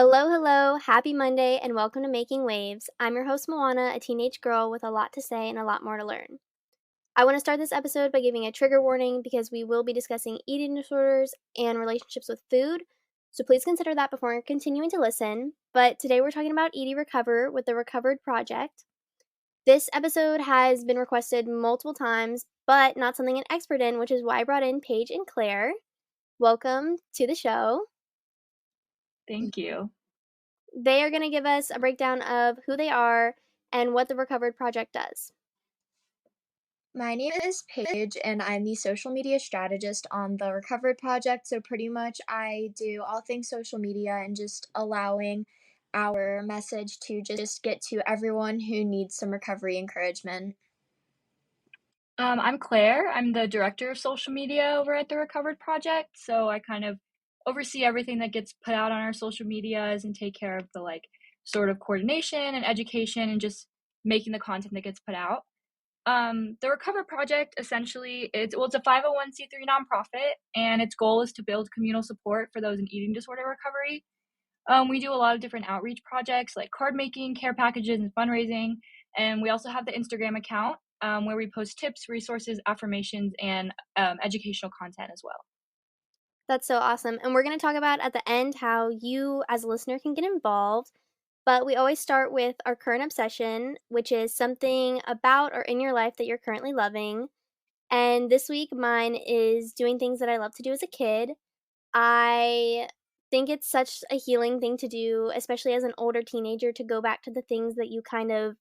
Hello, hello, happy Monday, and welcome to Making Waves. I'm your host, Moana, a teenage girl with a lot to say and a lot more to learn. I want to start this episode by giving a trigger warning because we will be discussing eating disorders and relationships with food, so please consider that before continuing to listen. But today we're talking about Eat, Recover with the RecoverED Project. This episode has been requested multiple times, but not something an expert in, which is why I brought in Paige and Claire. Welcome to the show. Thank you. They are going to give us a breakdown of who they are and what the RecoverED Project does. My name is Paige, and I'm the social media strategist on the RecoverED Project. So, pretty much, I do all things social media and just allowing our message to just get to everyone who needs some recovery encouragement. I'm Claire. I'm the director of social media over at the RecoverED Project. So I kind of oversee everything that gets put out on our social medias and take care of the sort of coordination and education and just making the content that gets put out. The RecoverED Project essentially it's a 501c3 nonprofit, and its goal is to build communal support for those in eating disorder recovery. We do a lot of different outreach projects like card making, care packages, and fundraising. And we also have the Instagram account where we post tips, resources, affirmations, and educational content as well. That's so awesome. And we're going to talk about at the end how you, as a listener, can get involved. But we always start with our current obsession, which is something about or in your life that you're currently loving. And this week, mine is doing things that I love to do as a kid. I think it's such a healing thing to do, especially as an older teenager, to go back to the things that you kind of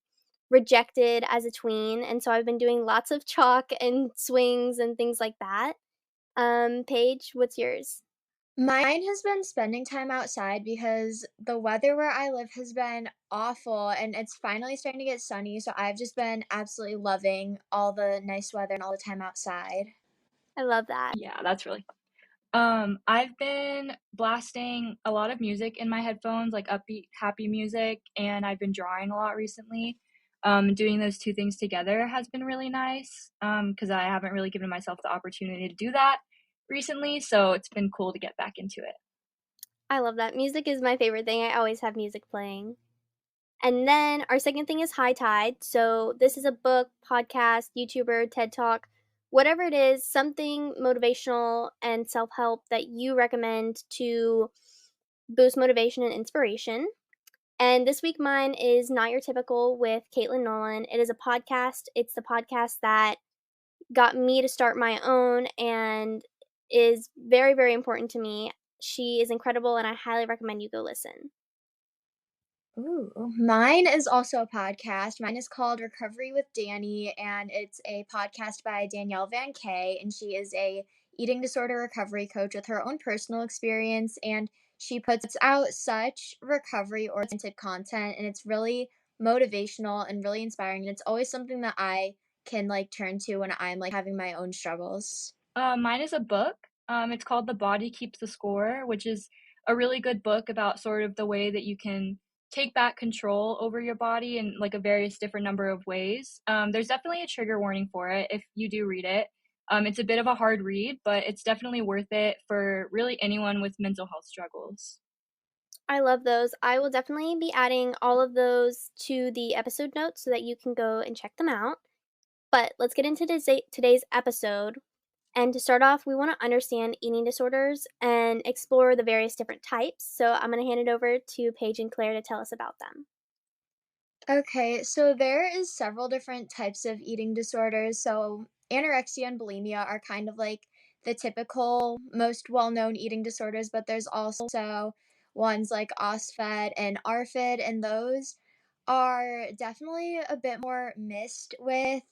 rejected as a tween. And so I've been doing lots of chalk and swings and things like that. Paige, what's yours? Mine has been spending time outside because the weather where I live has been awful and it's finally starting to get sunny. So, I've just been absolutely loving all the nice weather and all the time outside. I love that. Yeah, that's really I've been blasting a lot of music in my headphones, like upbeat, happy music, and I've been drawing a lot recently. Doing those two things together has been really nice because I haven't really given myself the opportunity to do that recently, so it's been cool to get back into it. I love that. Music is my favorite thing. I always have music playing. And then our second thing is High Tide. So this is a book, podcast, YouTuber, TED Talk, whatever it is, something motivational and self-help that you recommend to boost motivation and inspiration. And this week mine is Not Your Typical with Caitlin Nolan. It is a podcast. It's the podcast that got me to start my own and is very, very important to me. She is incredible and I highly recommend you go listen. Ooh, mine is also a podcast. Mine is called Recovery with Danny, and it's a podcast by Danielle Van Kay, and she is a eating disorder recovery coach with her own personal experience, and she puts out such recovery-oriented content, and it's really motivational and really inspiring, and it's always something that I can, turn to when I'm, having my own struggles. Mine is a book. It's called The Body Keeps the Score, which is a really good book about sort of the way that you can take back control over your body in like a various different number of ways. There's definitely a trigger warning for it if you do read it. It's a bit of a hard read, but it's definitely worth it for really anyone with mental health struggles. I love those. I will definitely be adding all of those to the episode notes so that you can go and check them out. But let's get into today's episode. And to start off, we want to understand eating disorders and explore the various different types. So I'm going to hand it over to Paige and Claire to tell us about them. Okay, so there is several different types of eating disorders. So anorexia and bulimia are kind of like the typical, most well-known eating disorders, but there's also ones like OSFED and ARFID, and those are definitely a bit more missed with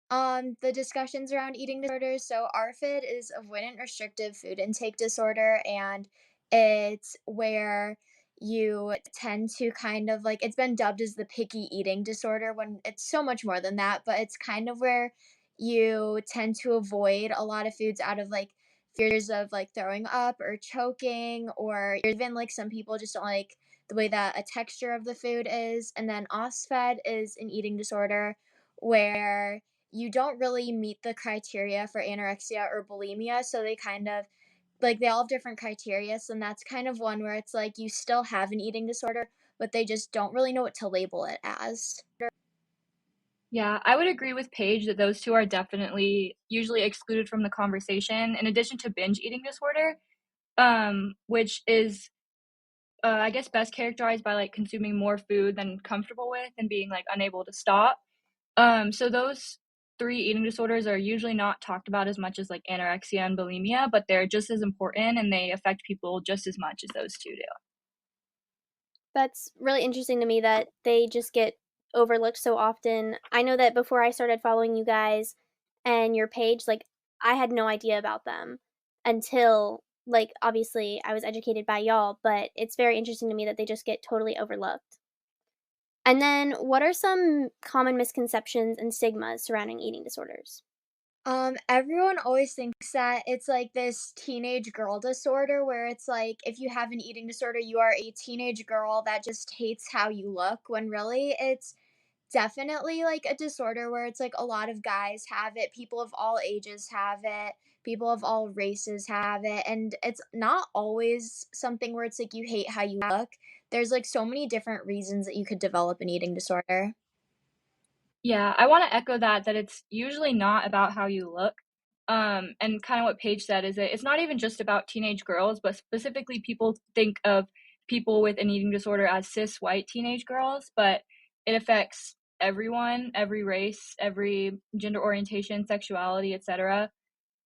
the discussions around eating disorders. So ARFID is avoidant restrictive food intake disorder, and it's where you tend to kind of it's been dubbed as the picky eating disorder when it's so much more than that, but it's kind of where you tend to avoid a lot of foods out of fears of throwing up or choking, or even some people just don't like the way that a texture of the food is. And then OSFED is an eating disorder where you don't really meet the criteria for anorexia or bulimia, so they kind of like, they all have different criteria, so that's kind of one where it's like you still have an eating disorder, but they just don't really know what to label it as. Yeah, I would agree with Paige that those 2 are definitely usually excluded from the conversation, in addition to binge eating disorder, which is, I guess, best characterized by, like, consuming more food than comfortable with and being, like, unable to stop. So those 3 eating disorders are usually not talked about as much as, like, anorexia and bulimia, but they're just as important, and they affect people just as much as those 2 do. That's really interesting to me that they just get overlooked so often. I know that before I started following you guys and your page, like, I had no idea about them until, like, obviously I was educated by y'all, but it's very interesting to me that they just get totally overlooked. And then what are some common misconceptions and stigmas surrounding eating disorders? Everyone always thinks that it's like this teenage girl disorder where it's like if you have an eating disorder, you are a teenage girl that just hates how you look, when really it's definitely like a disorder where it's like a lot of guys have it, people of all ages have it, people of all races have it, and it's not always something where it's like you hate how you look. There's like so many different reasons that you could develop an eating disorder. Yeah, I wanna echo that it's usually not about how you look, and kinda what Paige said is that it's not even just about teenage girls, but specifically people think of people with an eating disorder as cis white teenage girls, but it affects everyone, every race, every gender orientation, sexuality, etcetera,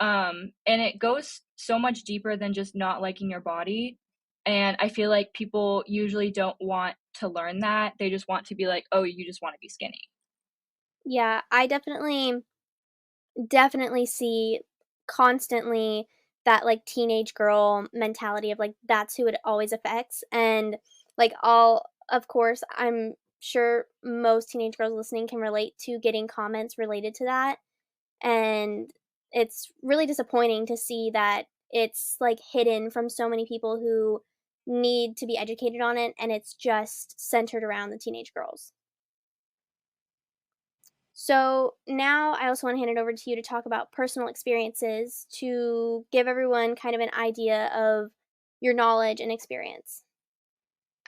and it goes so much deeper than just not liking your body, and I feel like people usually don't want to learn that, they just want to be like, "Oh, you just wanna be skinny." Yeah, I definitely see constantly that, like, teenage girl mentality of, like, that's who it always affects, and, like, all of course, I'm sure most teenage girls listening can relate to getting comments related to that, and it's really disappointing to see that it's, like, hidden from so many people who need to be educated on it, and it's just centered around the teenage girls. So now I also want to hand it over to you to talk about personal experiences to give everyone kind of an idea of your knowledge and experience.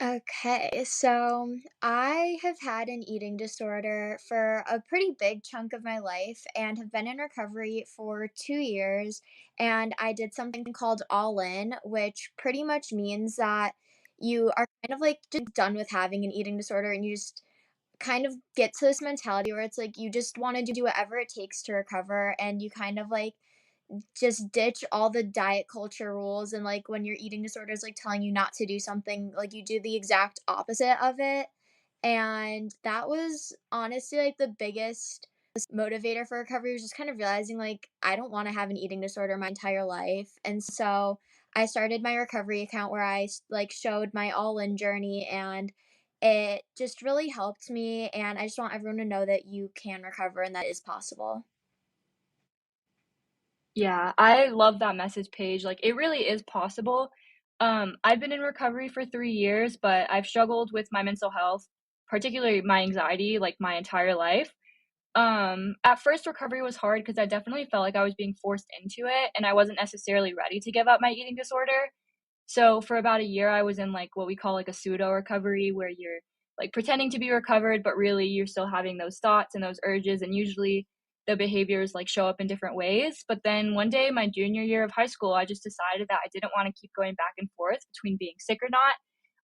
Okay, so I have had an eating disorder for a pretty big chunk of my life and have been in recovery for 2 years. And I did something called All In, which pretty much means that you are kind of like just done with having an eating disorder and you just kind of get to this mentality where it's like you just want to do whatever it takes to recover and you kind of like just ditch all the diet culture rules and like when your eating disorder is like telling you not to do something, like you do the exact opposite of it. And that was honestly like the biggest motivator for recovery, was just kind of realizing like I don't want to have an eating disorder my entire life. And so I started my recovery account where like showed my all in journey, and it just really helped me, and I just want everyone to know that you can recover and that is possible. Yeah, I love that message page, like, it really is possible. I've been in recovery for 3 years, but I've struggled with my mental health, particularly my anxiety, like, my entire life. At first, recovery was hard because I definitely felt like I was being forced into it, and I wasn't necessarily ready to give up my eating disorder. So for about a year, I was in like what we call like a pseudo recovery where you're like pretending to be recovered, but really you're still having those thoughts and those urges. And usually the behaviors like show up in different ways. But then one day, my junior year of high school, I just decided that I didn't want to keep going back and forth between being sick or not.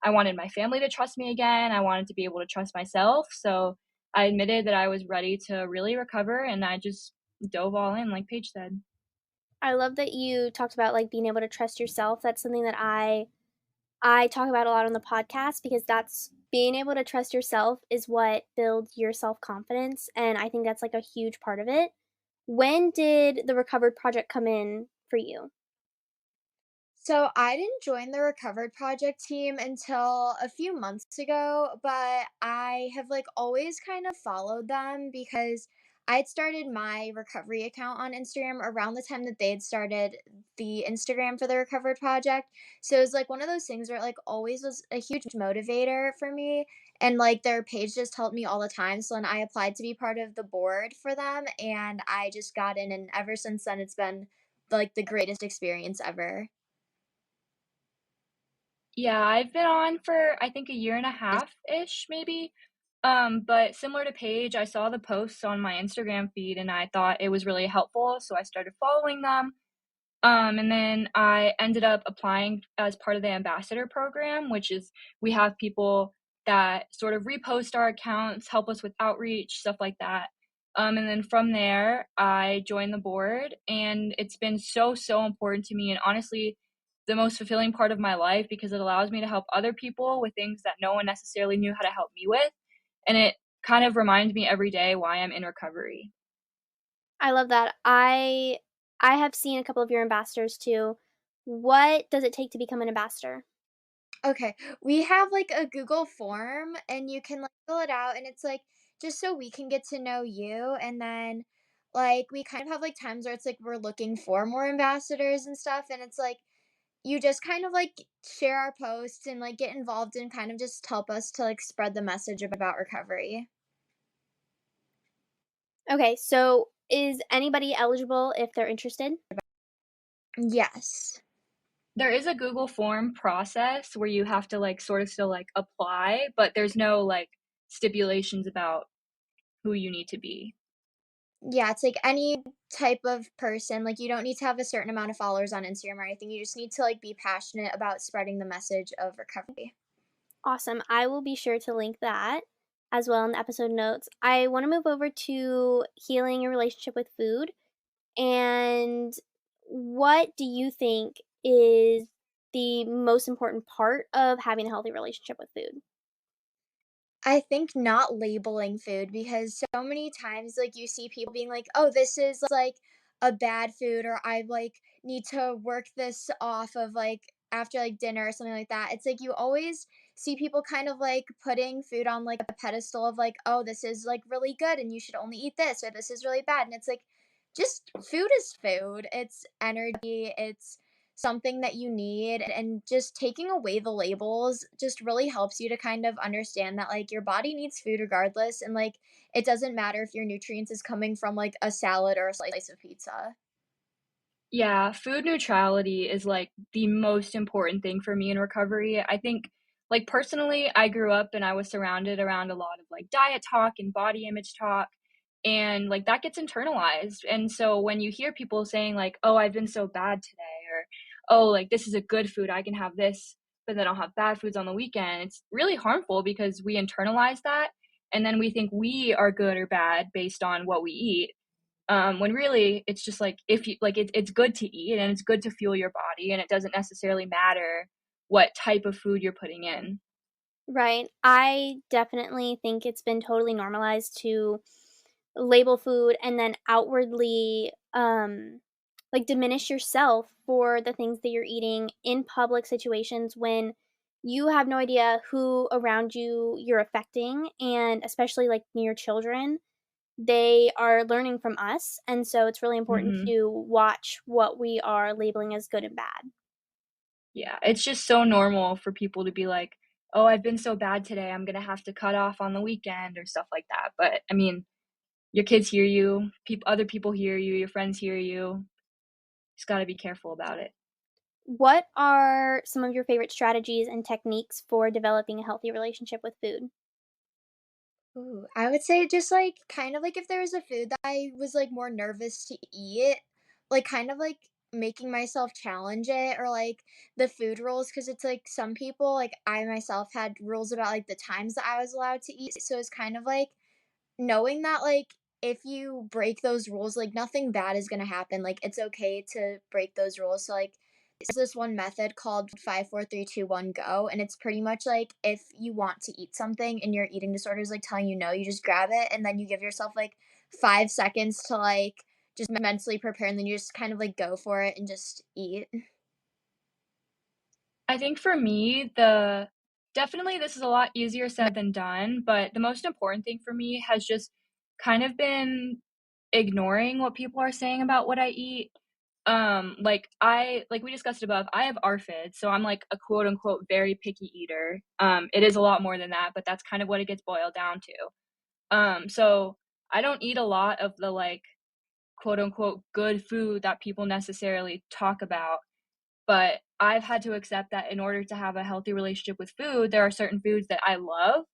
I wanted my family to trust me again. I wanted to be able to trust myself. So I admitted that I was ready to really recover and I just dove all in, like Paige said. I love that you talked about like being able to trust yourself. That's something that I talk about a lot on the podcast because that's being able to trust yourself is what builds your self-confidence, and I think that's like a huge part of it. When did the Recovered project come in for you? So I didn't join the Recovered Project team until a few months ago, but I have like always kind of followed them because I'd started my recovery account on Instagram around the time that they had started the Instagram for the Recovered Project. So it was like one of those things where it like always was a huge motivator for me. And like their page just helped me all the time. So then I applied to be part of the board for them and I just got in, and ever since then it's been like the greatest experience ever. Yeah, I've been on for I think a year and a half-ish maybe. But similar to Paige, I saw the posts on my Instagram feed and I thought it was really helpful, so I started following them. And then I ended up applying as part of the ambassador program, which is we have people that sort of repost our accounts, help us with outreach, stuff like that. And then from there, I joined the board, and it's been so, so important to me. And honestly, the most fulfilling part of my life because it allows me to help other people with things that no one necessarily knew how to help me with. And it kind of reminds me every day why I'm in recovery. I love that. I have seen a couple of your ambassadors too. What does it take to become an ambassador? Okay, we have like a Google form and you can like fill it out and it's like just so we can get to know you and then like we kind of have like times where it's like we're looking for more ambassadors and stuff and it's like you just kind of like share our posts and like get involved and kind of just help us to like spread the message about recovery. Okay, so is anybody eligible if they're interested? Yes. There is a Google form process where you have to, like, sort of still, like, apply, but there's no, like, stipulations about who you need to be. Yeah, it's like any type of person. Like you don't need to have a certain amount of followers on Instagram or anything. You just need to like be passionate about spreading the message of recovery. Awesome. I will be sure to link that as well in the episode notes. I want to move over to healing your relationship with food. And what do you think is the most important part of having a healthy relationship with food? I think not labeling food because so many times like you see people being like, "Oh, this is like a bad food," or "I like need to work this off of like after like dinner or something like that." It's like you always see people kind of like putting food on like a pedestal of like, "Oh, this is like really good and you should only eat this," or "This is really bad." And it's like just food is food. It's energy. It's something that you need and just taking away the labels just really helps you to kind of understand that like your body needs food regardless and like it doesn't matter if your nutrients is coming from like a salad or a slice of pizza. Yeah, food neutrality is, like, the most important thing for me in recovery. I think, like, personally, I grew up and I was surrounded around a lot of, like, diet talk and body image talk, and, like, that gets internalized, and so when you hear people saying, like, "Oh, I've been so bad today," or, "Oh, like, this is a good food, I can have this, but then I'll have bad foods on the weekend," it's really harmful because we internalize that, and then we think we are good or bad based on what we eat, when really it's just like if you like it's good to eat and it's good to fuel your body and it doesn't necessarily matter what type of food you're putting in. Right. I definitely think it's been totally normalized to label food and then outwardly like diminish yourself for the things that you're eating in public situations when you have no idea who around you you're affecting, and especially like near children, they are learning from us, and so it's really important Mhm. to watch what we are labeling as good and bad. Yeah, it's just so normal for people to be like, "Oh, I've been so bad today, I'm gonna have to cut off on the weekend," or stuff like that, but, I mean, your kids hear you, other people hear you, your friends hear you, just gotta be careful about it. What are some of your favorite strategies and techniques for developing a healthy relationship with food? Ooh, I would say just like kind of like if there was a food that I was like more nervous to eat, like kind of like making myself challenge it or like the food rules because it's like some people like I myself had rules about like the times that I was allowed to eat. So it's kind of like knowing that, like, if you break those rules, like, nothing bad is gonna happen, like, it's okay to break those rules, so, like, there's this one method called 5, 4, 3, 2, 1, go, and it's pretty much like if you want to eat something and your eating disorder is, like, telling you no, you just grab it, and then you give yourself, like, 5 seconds to, like, just mentally prepare, and then you just kind of, like, go for it and just eat. I think for me, the definitely this is a lot easier said than done, but the most important thing for me has just kind of been ignoring what people are saying about what I eat. Like we discussed above, I have RFID, so I'm like a quote unquote very picky eater. It is a lot more than that, but that's kind of what it gets boiled down to. So I don't eat a lot of the like quote unquote good food that people necessarily talk about, but I've had to accept that in order to have a healthy relationship with food, there are certain foods that I love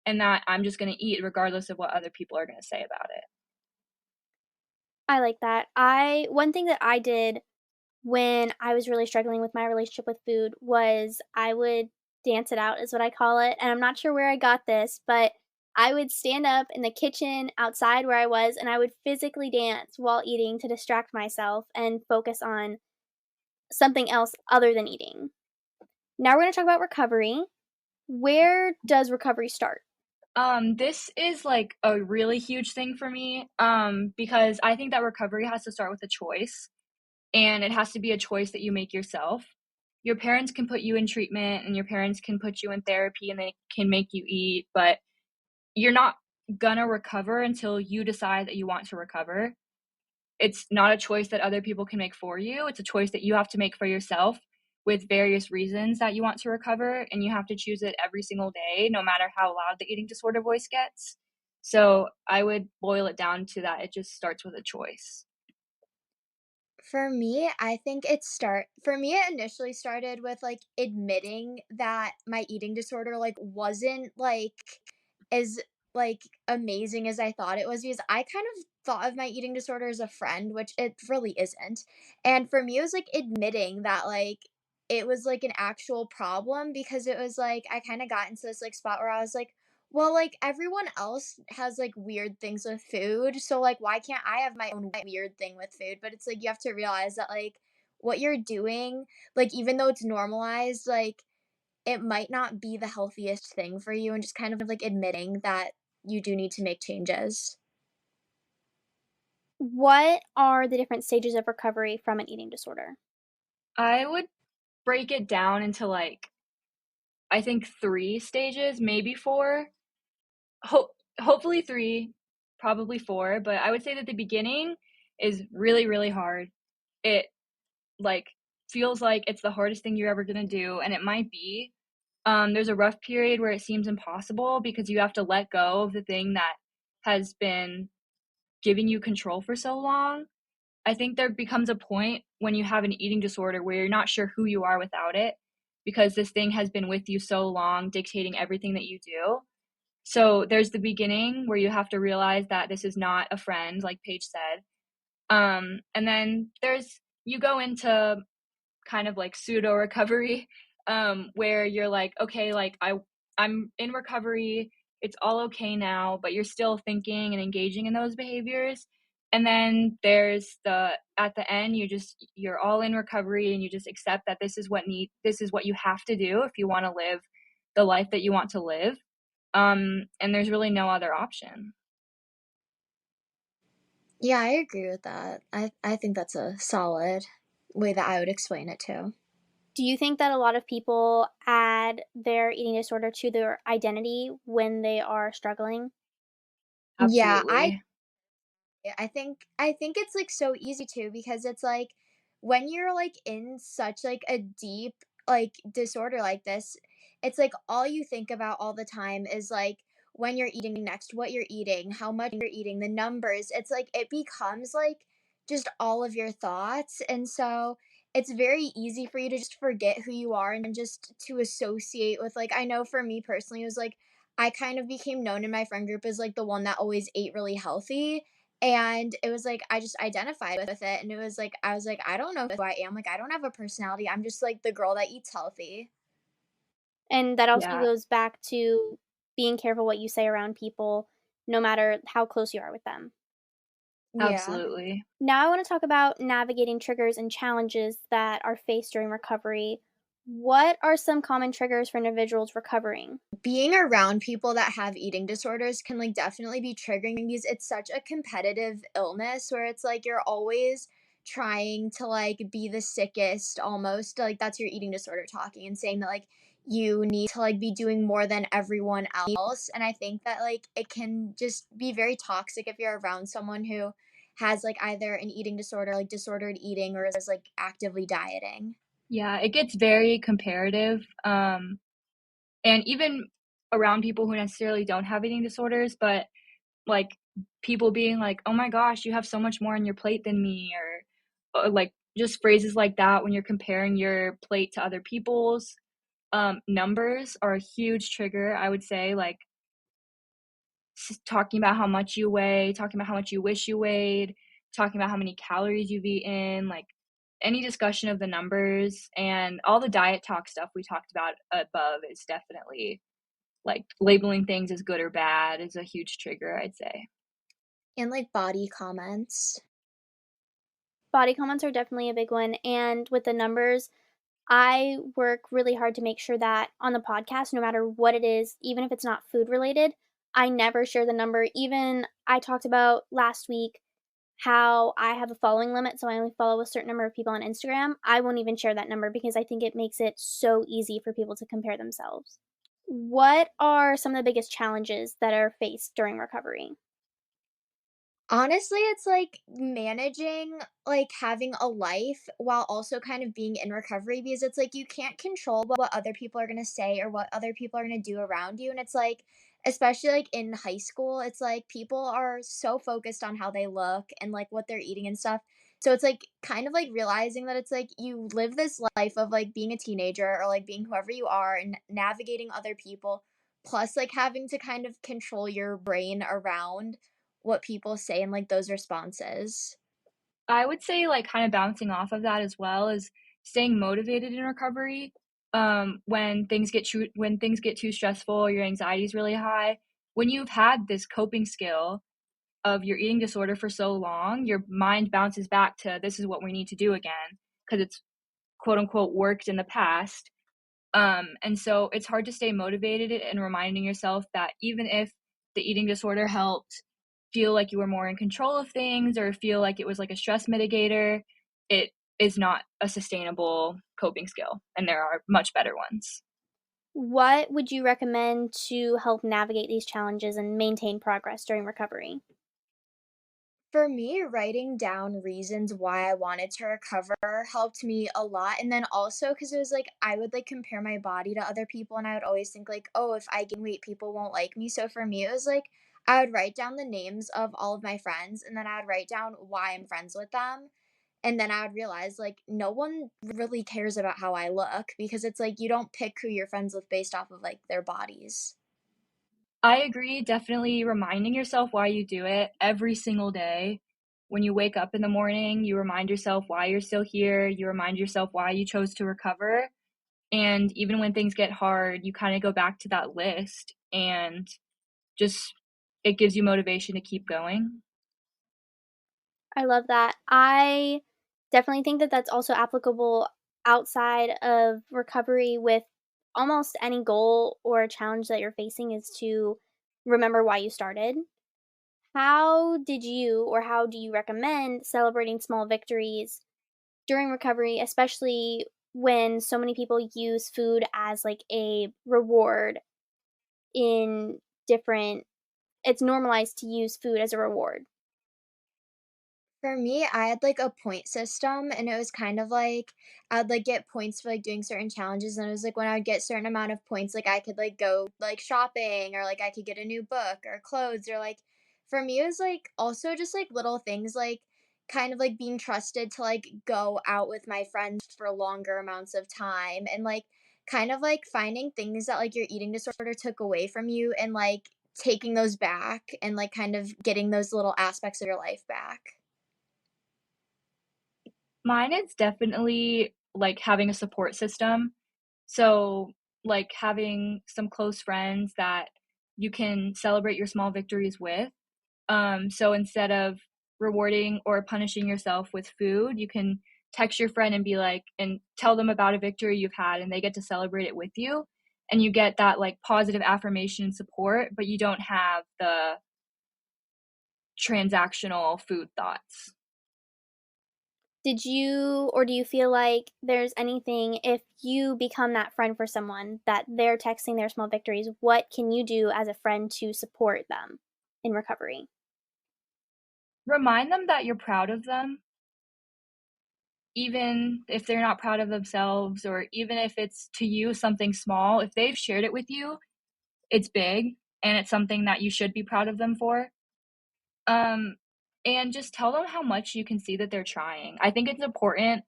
and that I'm just going to eat regardless of what other people are going to say about it. I like that. One thing that I did when I was really struggling with my relationship with food was I would dance it out is what I call it, and I'm not sure where I got this, but I would stand up in the kitchen outside where I was, and I would physically dance while eating to distract myself and focus on something else other than eating. Now we're gonna talk about recovery. Where does recovery start? This is like a really huge thing for me, because I think that recovery has to start with a choice, and it has to be a choice that you make yourself. Your parents can put you in treatment and your parents can put you in therapy and they can make you eat, but you're not gonna recover until you decide that you want to recover. It's not a choice that other people can make for you. It's a choice that you have to make for yourself with various reasons that you want to recover, and you have to choose it every single day, no matter how loud the eating disorder voice gets. So I would boil it down to that. It just starts with a choice. For me, I think it initially started with, like, admitting that my eating disorder, like, wasn't, like, as, like, amazing as I thought it was because I kind of thought of my eating disorder as a friend, which it really isn't. And for me, it was, like, admitting that, like, it was, like, an actual problem because it was, like, I kinda got into this, like, spot where I was like, "Well, like, everyone else has, like, weird things with food, so, like, why can't I have my own weird thing with food?" But it's, like, you have to realize that, like, what you're doing, like, even though it's normalized, like, it might not be the healthiest thing for you and just kind of, like, admitting that you do need to make changes. What are the different stages of recovery from an eating disorder? I would break it down into like, I think 3 stages, maybe 4. Ho- Hopefully 3, probably 4. But I would say that the beginning is really, really hard. It like feels like it's the hardest thing you're ever gonna do, and it might be. There's a rough period where it seems impossible because you have to let go of the thing that has been giving you control for so long. I think there becomes a point when you have an eating disorder where you're not sure who you are without it because this thing has been with you so long, dictating everything that you do. So there's the beginning where you have to realize that this is not a friend, like Paige said. And then you go into kind of like pseudo recovery, where you're like, okay, like I'm in recovery, it's all okay now, but you're still thinking and engaging in those behaviors. And then there's the at the end, you're all in recovery and you just accept that this is what you have to do if you want to live the life that you want to live. And there's really no other option. Yeah, I agree with that. I think that's a solid way that I would explain it too. Do you think that a lot of people add their eating disorder to their identity when they are struggling? Yeah, I Absolutely. I think it's, like, so easy to because it's, like, when you're, like, in such, like, a deep, like, disorder like this, it's, like, all you think about all the time is, like, when you're eating next, what you're eating, how much you're eating, the numbers. It's, like, it becomes, like, just all of your thoughts, and so it's very easy for you to just forget who you are and just to associate with, like I know for me personally, it was, like, I kind of became known in my friend group as, like, the one that always ate really healthy, and it was like I just identified with it, and it was like I was like, "I don't know who I am, like, I don't have a personality, I'm just, like, the girl that eats healthy." And that also Yeah, goes back to being careful what you say around people, no matter how close you are with them. Yeah. absolutely. Now I want to talk about navigating triggers and challenges that are faced during recovery. What are some common triggers for individuals recovering? Being around people that have eating disorders can, like, definitely be triggering because it's such a competitive illness where it's like you're always trying to, like, be the sickest almost, like, that's your eating disorder talking and saying that, like, you need to, like, be doing more than everyone else, and I think that, like, it can just be very toxic if you're around someone who has, like, either an eating disorder, like, disordered eating, or is, like, actively dieting. Yeah, it gets very comparative. And even around people who necessarily don't have eating disorders, but like people being like, "Oh my gosh, you have so much more on your plate than me," or like just phrases like that when you're comparing your plate to other people's. Numbers are a huge trigger, I would say, like talking about how much you weigh, talking about how much you wish you weighed, talking about how many calories you've eaten, like any discussion of the numbers and all the diet talk stuff we talked about above is definitely like labeling things as good or bad is a huge trigger, I'd say. And like body comments. Body comments are definitely a big one, and with the numbers, I work really hard to make sure that on the podcast, no matter what it is, even if it's not food related, I never share the number. Even I talked about last week how I have a following limit, so I only follow a certain number of people on Instagram. I won't even share that number because I think it makes it so easy for people to compare themselves. What are some of the biggest challenges that are faced during recovery? Honestly, it's like managing, like having a life while also kind of being in recovery because it's like you can't control what other people are going to say or what other people are going to do around you. And it's like, especially like in high school, it's like people are so focused on how they look and like what they're eating and stuff. So it's like kind of like realizing that it's like you live this life of like being a teenager or like being whoever you are and navigating other people, plus like having to kind of control your brain around what people say in, like, those responses. I would say, like, kind of bouncing off of that as well is staying motivated in recovery. When things get too stressful, your anxiety is really high. When you've had this coping skill of your eating disorder for so long, your mind bounces back to this is what we need to do again because it's quote unquote worked in the past. And so it's hard to stay motivated and reminding yourself that even if the eating disorder helped feel like you were more in control of things or feel like it was like a stress mitigator, it is not a sustainable coping skill. And there are much better ones. What would you recommend to help navigate these challenges and maintain progress during recovery? For me, writing down reasons why I wanted to recover helped me a lot, and then also because it was, like, I would, like, compare my body to other people, and I would always think, like, "Oh, if I gain weight, people won't like me," so for me, it was, like, I would write down the names of all of my friends, and then I would write down why I'm friends with them, and then I would realize, like, no one really cares about how I look because it's, like, you don't pick who you're friends with based off of, like, their bodies. I agree, definitely reminding yourself why you do it every single day. When you wake up in the morning, you remind yourself why you're still here, you remind yourself why you chose to recover. And even when things get hard, you kind of go back to that list and just it gives you motivation to keep going. I love that. I definitely think that that's also applicable outside of recovery with almost any goal or challenge that you're facing is to remember why you started. How did you or how do you recommend celebrating small victories during recovery, especially when so many people use food as like a reward in different it's normalized to use food as a reward. For me, I had, like, a point system, and it was kind of like I'd, like, get points for, like, doing certain challenges, and it was like when I would get certain amount of points, like, I could, like, go, like, shopping or, like, I could get a new book or clothes or, like for me, it was, like, also just, like, little things, like, kind of, like, being trusted to, like, go out with my friends for longer amounts of time and, like, kind of, like, finding things that, like, your eating disorder took away from you and, like, taking those back and, like, kind of getting those little aspects of your life back. Mine is definitely like having a support system. So, like having some close friends that you can celebrate your small victories with. So instead of rewarding or punishing yourself with food, you can text your friend and be like, and tell them about a victory you've had, and they get to celebrate it with you. And you get that like positive affirmation and support, but you don't have the transactional food thoughts. Did you or do you feel like there's anything if you become that friend for someone that they're texting their small victories, what can you do as a friend to support them in recovery? Remind them that you're proud of them, even if they're not proud of themselves, or even if it's to you something small. If they've shared it with you, it's big and it's something that you should be proud of them for. Um, and just tell them how much you can see that they're trying. I think it's important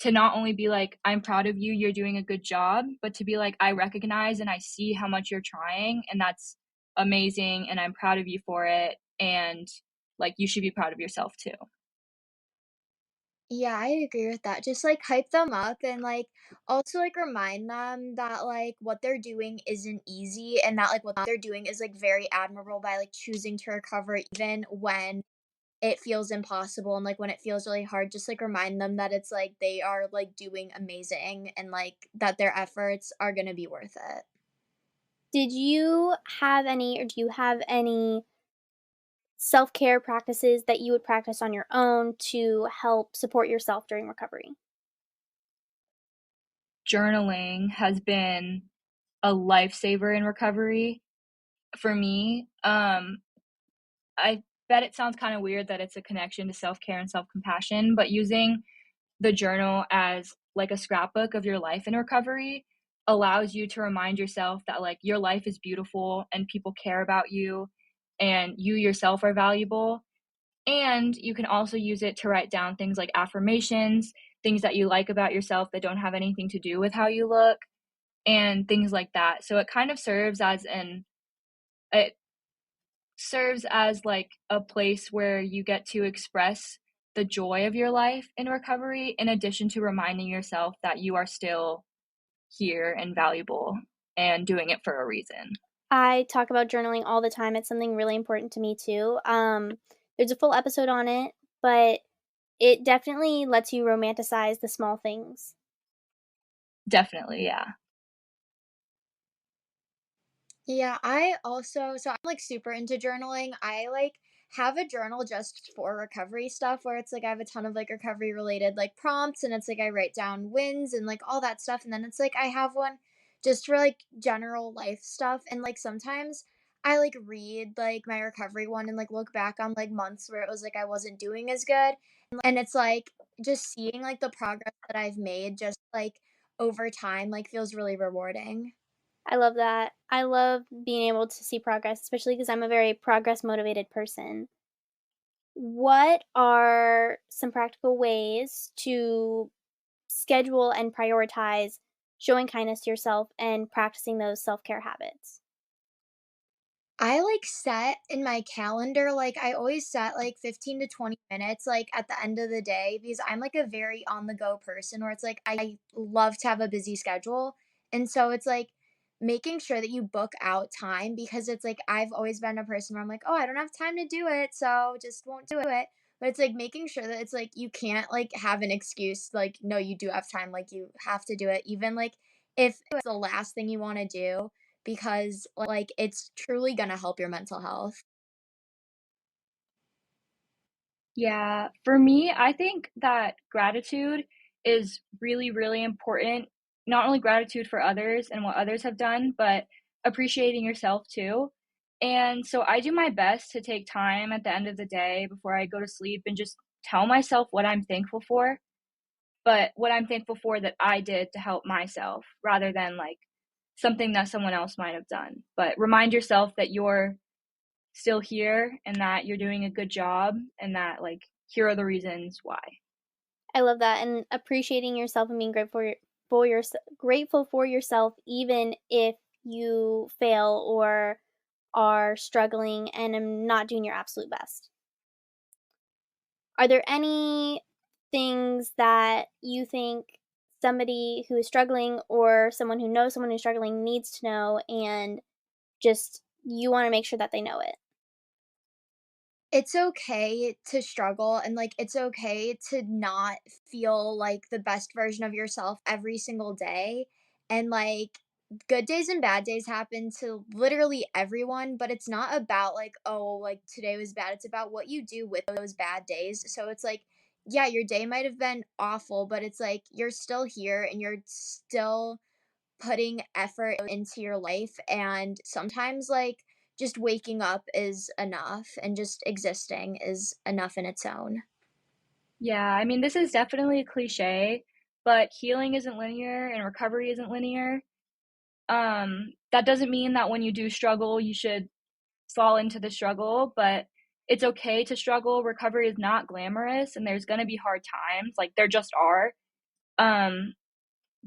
to not only be like, I'm proud of you, you're doing a good job, but to be like, I recognize and I see how much you're trying, and that's amazing, and I'm proud of you for it, and like, you should be proud of yourself too. Yeah, I agree with that. Just like hype them up and like also like remind them that like what they're doing isn't easy and that like what they're doing is like very admirable by like choosing to recover even when it feels impossible and like when it feels really hard. Just like remind them that it's like they are like doing amazing and like that their efforts are going to be worth it. Did you have any or do you have any self-care practices that you would practice on your own to help support yourself during recovery? Journaling has been a lifesaver in recovery for me. I bet it sounds kind of weird that it's a connection to self-care and self-compassion, but using the journal as like a scrapbook of your life in recovery allows you to remind yourself that like your life is beautiful and people care about you and you yourself are valuable. And you can also use it to write down things like affirmations, things that you like about yourself that don't have anything to do with how you look, and things like that. So it kind of it serves as like a place where you get to express the joy of your life in recovery, in addition to reminding yourself that you are still here and valuable and doing it for a reason. I talk about journaling all the time. It's something really important to me too. There's a full episode on it, but it definitely lets you romanticize the small things. Definitely, yeah. Yeah, I also so I'm like super into journaling. I like have a journal just for recovery stuff where it's like I have a ton of like recovery related like prompts and it's like I write down wins and like all that stuff and then it's like I have one just for like general life stuff and like sometimes I like read like my recovery one and like look back on like months where it was like I wasn't doing as good and it's like just seeing like the progress that I've made just like over time like feels really rewarding. I love that. I love being able to see progress, especially because I'm a very progress motivated person. What are some practical ways to schedule and prioritize showing kindness to yourself and practicing those self care habits? I, like, set in my calendar, like, I always set, like, 15 to 20 minutes, like, at the end of the day because I'm, like, a very on-the-go person where it's, like, I love to have a busy schedule, and so it's, like, making sure that you book out time because it's, like, I've always been a person where I'm, like, "Oh, I don't have time to do it, so just won't do it." But it's, like, making sure that it's, like, you can't, like, have an excuse, like, no, you do have time, like, you have to do it even, like, if it's the last thing you wanna do because, like, it's truly gonna help your mental health. Yeah, for me, I think that gratitude is really, really important. Not only gratitude for others and what others have done, but appreciating yourself too. And so I do my best to take time at the end of the day before I go to sleep and just tell myself what I'm thankful for, but what I'm thankful for that I did to help myself rather than like something that someone else might have done. But remind yourself that you're still here and that you're doing a good job and that like here are the reasons why. I love that, and appreciating yourself and being grateful for yourself even if you fail or are struggling and not doing your absolute best. Are there any things that you think somebody who is struggling or someone who knows someone who's struggling needs to know and just you wanna make sure that they know it? It's okay to struggle and, like, it's okay to not feel like the best version of yourself every single day, and, like, good days and bad days happen to literally everyone, but it's not about, like, "Oh, like, today was bad." It's about what you do with those bad days, so it's like, yeah, your day might have been awful, but it's like, you're still here and you're still putting effort into your life and sometimes like just waking up is enough and just existing is enough in its own. Yeah, I mean, this is definitely a cliche, but healing isn't linear and recovery isn't linear. That doesn't mean that when you do struggle, you should fall into the struggle, but it's okay to struggle. Recovery is not glamorous, and there's gonna be hard times, like, there just are. Um,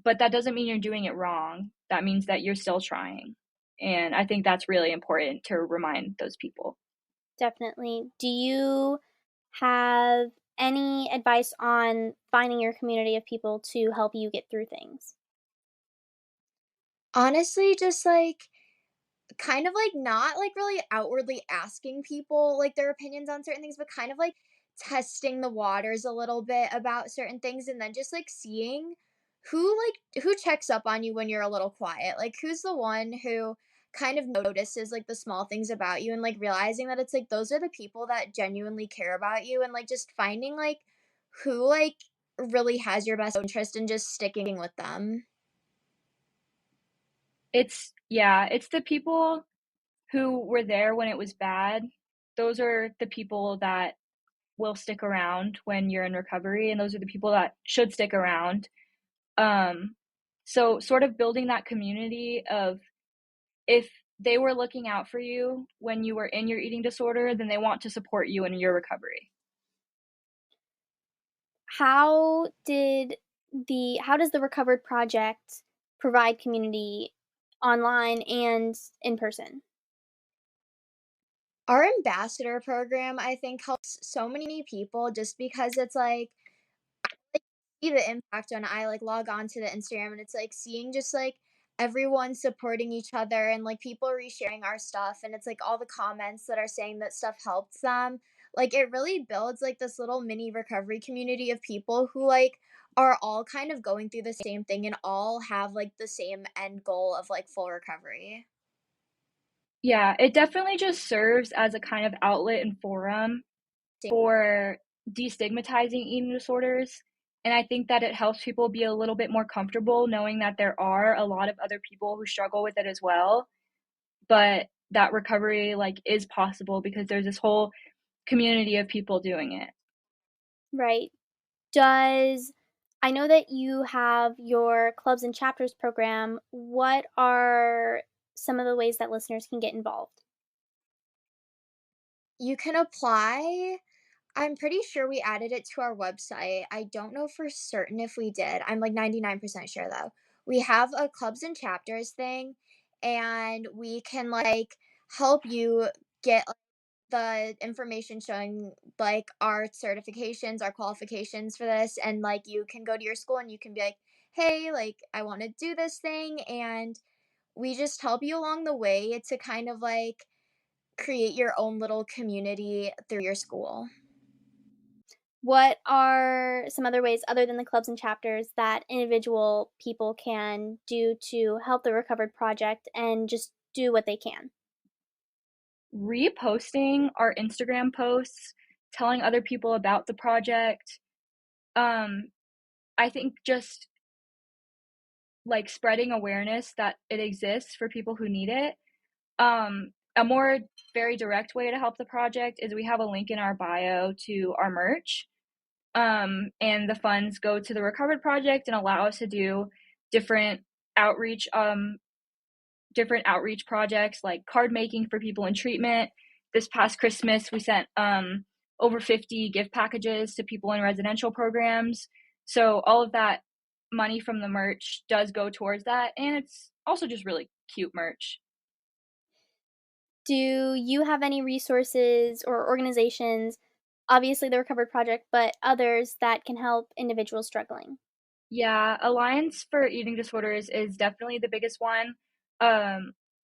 but that doesn't mean you're doing it wrong. That means that you're still trying, and I think that's really important to remind those people. Definitely. Do you have any advice on finding your community of people to help you get through things? Honestly, just, like, kind of, like, not, like, really outwardly asking people, like, their opinions on certain things, but kind of, like, testing the waters a little bit about certain things, and then just, like, seeing who checks up on you when you're a little quiet, like, who's the one who kind of notices, like, the small things about you, and, like, realizing that it's, like, those are the people that genuinely care about you, and, like, just finding, like, who, like, really has your best interest and just sticking with them. It's the people who were there when it was bad. Those are the people that will stick around when you're in recovery, and those are the people that should stick around. Um, so sort of building that community of, if they were looking out for you when you were in your eating disorder, then they want to support you in your recovery. How does the Recovered Project provide community online and in person? Our ambassador program, I think, helps so many people just because it's like see the impact when I like log on to the Instagram and it's like seeing just like everyone supporting each other and like people resharing our stuff and it's like all the comments that are saying that stuff helps them. Like it really builds like this little mini recovery community of people who like are all kind of going through the same thing and all have like the same end goal of like full recovery. Yeah, it definitely just serves as a kind of outlet and forum for destigmatizing eating disorders. And I think that it helps people be a little bit more comfortable knowing that there are a lot of other people who struggle with it as well, but that recovery like is possible because there's this whole community of people doing it. Right. Does I know that you have your clubs and chapters program. What are some of the ways that listeners can get involved? You can apply. I'm pretty sure we added it to our website. I don't know for certain if we did. I'm like 99% sure though. We have a clubs and chapters thing and we can like help you get like, the information showing like our certifications, our qualifications for this and like you can go to your school and you can be like, "Hey, like I want to do this thing." And we just help you along the way to kind of like create your own little community through your school. What are some other ways other than the clubs and chapters that individual people can do to help the Recovered Project and just do what they can? Reposting our Instagram posts, telling other people about the project. Um, I think just like spreading awareness that it exists for people who need it. A more very direct way to help the project is we have a link in our bio to our merch. And the funds go to the Recovered Project and allow us to do different outreach different outreach projects like card making for people in treatment. This past Christmas, we sent over 50 gift packages to people in residential programs. So all of that money from the merch does go towards that, and it's also just really cute merch. Do you have any resources or organizations, obviously the Recovered Project, but others that can help individuals struggling? Yeah, Alliance for Eating Disorders is definitely the biggest one.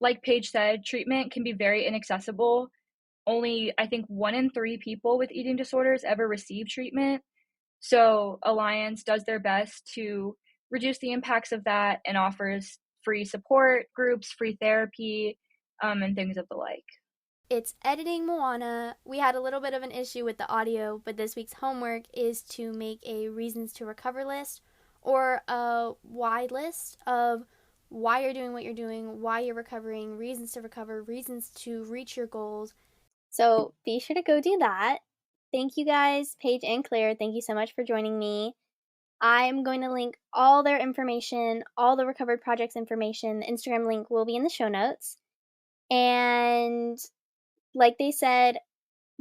Like Paige said, treatment can be very inaccessible. Only, I think, 1 in 3 people with eating disorders ever receive treatment. So Alliance does their best to reduce the impacts of that and offers free support groups, free therapy, and things of the like. It's editing Moana. We had a little bit of an issue with the audio, but this week's homework is to make a reasons to recover list or a why list of why you're doing what you're doing, why you're recovering, reasons to recover, reasons to reach your goals. So be sure to go do that. Thank you guys, Paige and Claire. Thank you so much for joining me. I'm going to link all their information, all the Recovered Projects information. The Instagram link will be in the show notes. And like they said,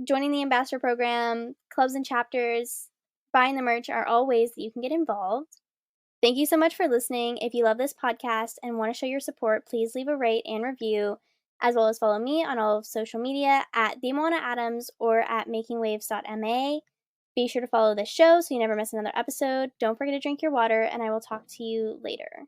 joining the ambassador program, clubs and chapters, buying the merch are all ways that you can get involved. Thank you so much for listening. If you love this podcast and want to show your support, please leave a rate and review, as well as follow me on all of social media at the moannaadams or at makingwaves.ma. Be sure to follow this show so you never miss another episode. Don't forget to drink your water, and I will talk to you later.